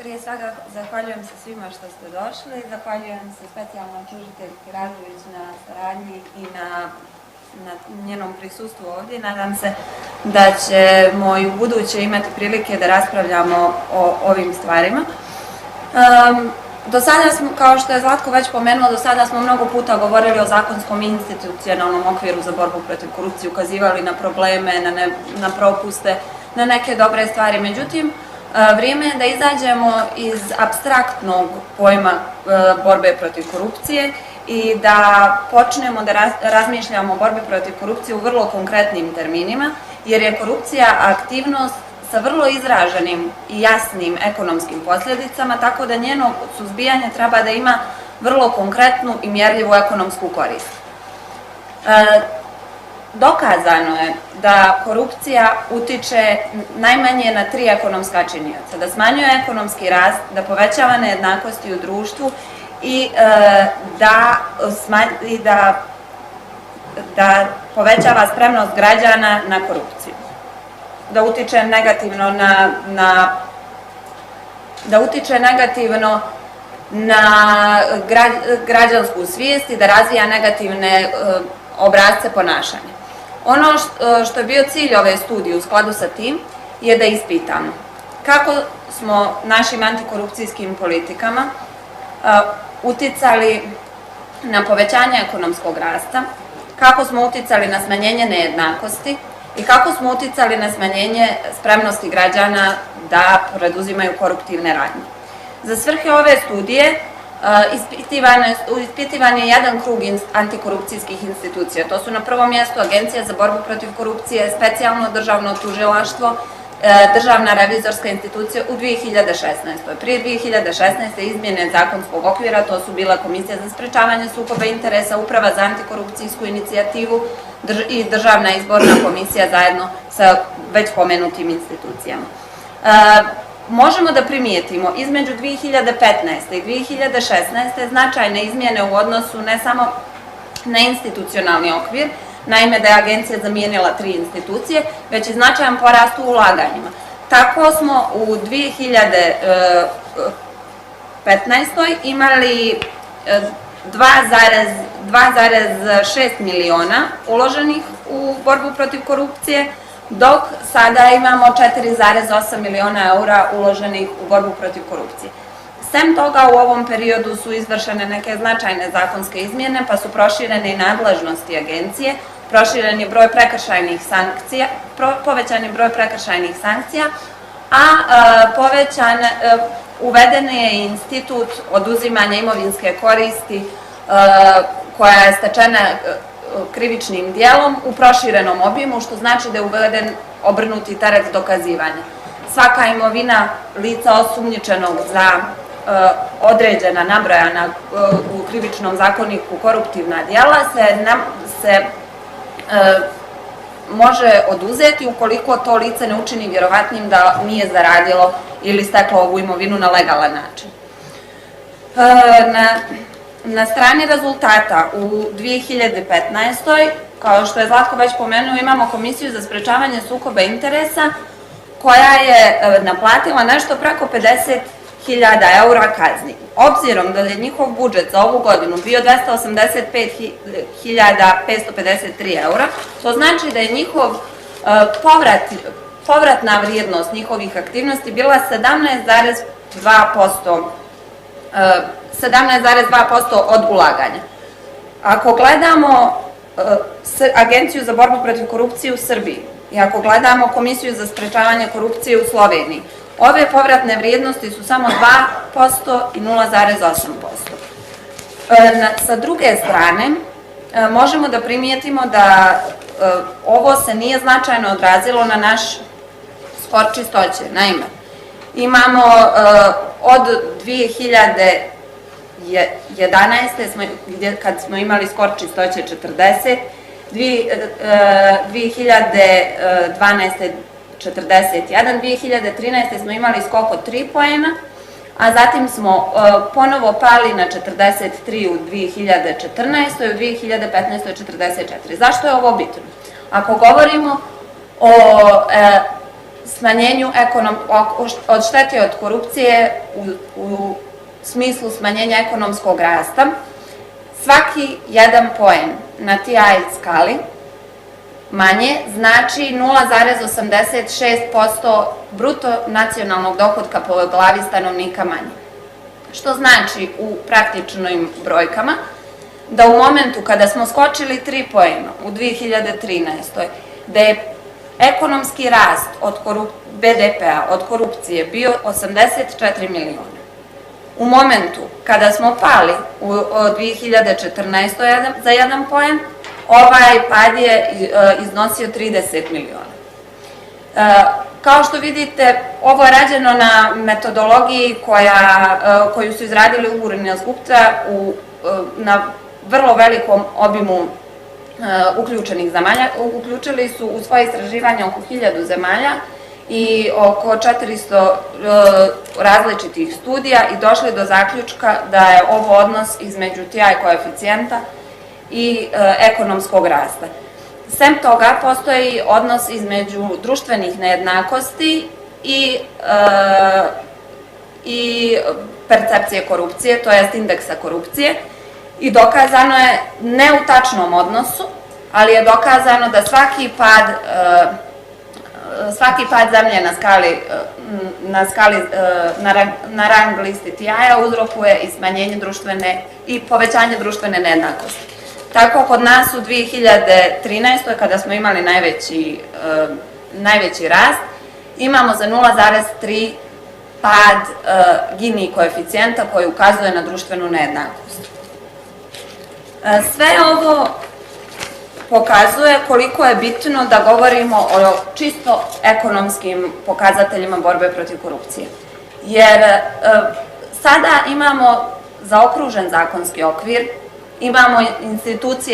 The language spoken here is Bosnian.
Prije svega zahvaljujem se svima što ste došli, zahvaljujem se specijalnoj tužiteljki Radović na saradnji i na njenom prisustvu ovdje. Nadam se da ćemo i u buduće imati prilike da raspravljamo o ovim stvarima. Do sada smo, kao što je Zlatko već pomenuo, do sada smo mnogo puta govorili o zakonskom i institucionalnom okviru za borbu protiv korupcije, ukazivali na probleme, na propuste, na neke dobre stvari. Međutim, vrijeme je da izađemo iz apstraktnog pojma borbe protiv korupcije i da počnemo da razmišljamo o borbi protiv korupcije u vrlo konkretnim terminima, jer je korupcija aktivnost sa vrlo izraženim i jasnim ekonomskim posljedicama, tako da njeno suzbijanje treba da ima vrlo konkretnu i mjerljivu ekonomsku korist. Dokazano je da korupcija utiče najmanje na 3 ekonomska činioca, da smanjuje ekonomski rast, da povećava nejednakosti u društvu i da povećava spremnost građana na korupciju, da utiče negativno na građansku svijest i da razvija negativne obrasce ponašanja. Ono što je bio cilj ove studije u skladu sa tim je da ispitamo kako smo našim antikorupcijskim politikama uticali na povećanje ekonomskog rasta, kako smo uticali na smanjenje nejednakosti i kako smo uticali na smanjenje spremnosti građana da preduzimaju koruptivne radnje. Za svrhe ove studije ispitivan je jedan krug antikorupcijskih institucija. To su na prvom mjestu Agencija za borbu protiv korupcije, Specijalno državno tužilaštvo, Državna revizorska institucija u 2016. Prije 2016. izmjene zakonskog okvira, to su bila Komisija za sprečavanje sukoba interesa, Uprava za antikorupcijsku inicijativu i Državna izborna komisija zajedno sa već pomenutim institucijama. Možemo da primijetimo između 2015. i 2016. značajne izmjene u odnosu ne samo na institucionalni okvir, naime da je agencija zamijenila 3 institucije, već i značajan porast u ulaganjima. Tako smo u 2015. imali 2,6 miliona uloženih u borbu protiv korupcije, dok sada imamo 4,8 miliona eura uloženih u borbu protiv korupcije. Sem toga, u ovom periodu su izvršene neke značajne zakonske izmjene, pa su proširene i nadležnosti agencije, proširen je broj prekršajnih sankcija, povećan je broj prekršajnih sankcija, a uveden je institut oduzimanja imovinske koristi koja je stečena krivičnim dijelom u proširenom obimu, što znači da je uveden obrnuti teret dokazivanja. Svaka imovina lica osumnjičenog za određena, nabrojana u krivičnom zakoniku koruptivna djela se može oduzeti ukoliko to lice ne učini vjerovatnim da nije zaradilo ili steklo ovu imovinu na legalan način. Na strani rezultata u 2015. kao što je Zlatko već pomenuo, imamo Komisiju za sprečavanje sukoba interesa koja je naplatila nešto preko 50.000 eura kazni. Obzirom da je njihov budžet za ovu godinu bio 285.553 eura, to znači da je njihov povratna vrijednost njihovih aktivnosti bila 17,2% od ulaganja. Ako gledamo Agenciju za borbu protiv korupcije u Srbiji i ako gledamo Komisiju za sprečavanje korupcije u Sloveniji, ove povratne vrijednosti su samo 2% i 0,8%. Sa druge strane, možemo da primijetimo da ovo se nije značajno odrazilo na naš skor čistoće. Naime, imamo od 2011. kad smo imali skor čistoće 40, 2012. 41, 2013. smo imali skok od 3 poena, a zatim smo ponovo pali na 43 u 2014. i u 2015. 44. Zašto je ovo bitno? Ako govorimo o smanjenju od štete od korupcije u smislu smanjenja ekonomskog rasta. Svaki jedan poen na TI skali manje znači 0,86% bruto nacionalnog dohotka po glavi stanovnika manje. Što znači u praktičnim brojkama da u momentu kada smo skočili 3 poena u 2013. da je ekonomski rast BDP-a od korupcije bio 84 miliona. U momentu kada smo pali u 2014. za 1 poen, ovaj pad je iznosio 30 miliona. Kao što vidite, ovo je rađeno na metodologiji koju su izradili Urnia Gupta na vrlo velikom obimu uključenih zemalja. Uključili su u svoje istraživanje oko 1000 zemalja i oko 400 različitih studija i došli do zaključka da je ovo odnos između TI koeficijenta i ekonomskog rasta. Sem toga, postoji odnos između društvenih nejednakosti i percepcije korupcije, to jest indeksa korupcije, i dokazano je, ne u tačnom odnosu, ali je dokazano da svaki pad zemlje na rang listi TI-a uzrokuje i smanjenje i povećanje društvene nejednakosti. Tako kod nas u 2013. kada smo imali najveći rast, imamo za 0,3 pad Gini koeficijenta koji ukazuje na društvenu nejednakost. Sve ovo pokazuje koliko je bitno da govorimo o čisto ekonomskim pokazateljima borbe protiv korupcije. Jer sada imamo zaokružen zakonski okvir, imamo institucije